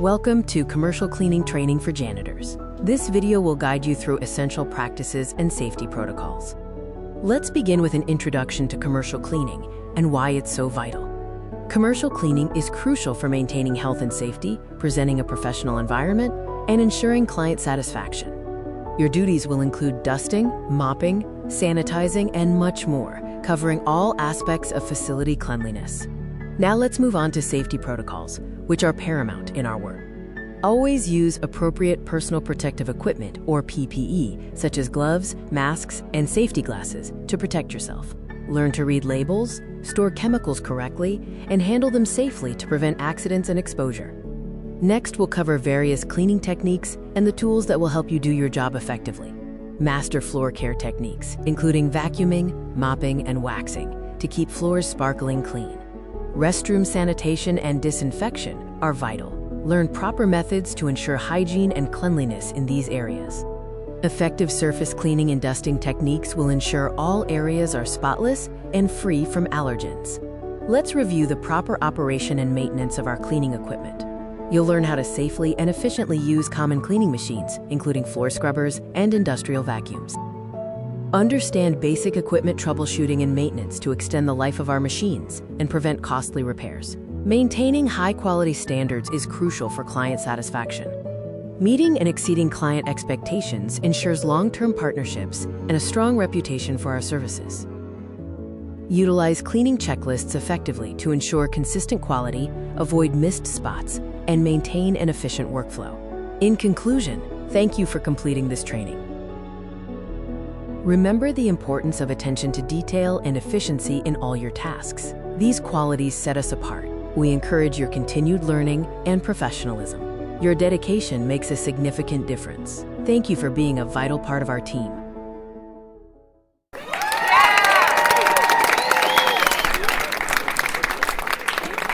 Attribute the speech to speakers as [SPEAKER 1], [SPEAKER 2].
[SPEAKER 1] Welcome to Commercial Cleaning Training for Janitors. This video will guide you through essential practices and safety protocols. Let's begin with an introduction to commercial cleaning and why it's so vital. Commercial cleaning is crucial for maintaining health and safety, presenting a professional environment, and ensuring client satisfaction. Your duties will include dusting, mopping, sanitizing, and much more, covering all aspects of facility cleanliness. Now let's move on to safety protocols, which are paramount in our work. Always use appropriate personal protective equipment, or PPE, such as gloves, masks, and safety glasses to protect yourself. Learn to read labels, store chemicals correctly, and handle them safely to prevent accidents and exposure. Next, we'll cover various cleaning techniques and the tools that will help you do your job effectively. Master floor care techniques, including vacuuming, mopping, and waxing, to keep floors sparkling clean. Restroom sanitation and disinfection are vital. Learn proper methods to ensure hygiene and cleanliness in these areas. Effective surface cleaning and dusting techniques will ensure all areas are spotless and free from allergens. Let's review the proper operation and maintenance of our cleaning equipment. You'll learn how to safely and efficiently use common cleaning machines, including floor scrubbers and industrial vacuums. Understand basic equipment troubleshooting and maintenance to extend the life of our machines and prevent costly repairs. Maintaining high-quality standards is crucial for client satisfaction. Meeting and exceeding client expectations ensures long-term partnerships and a strong reputation for our services. Utilize cleaning checklists effectively to ensure consistent quality, avoid missed spots, and maintain an efficient workflow. In conclusion, thank you for completing this training. Remember the importance of attention to detail and efficiency in all your tasks. These qualities set us apart. We encourage your continued learning and professionalism. Your dedication makes a significant difference. Thank you for being a vital part of our team.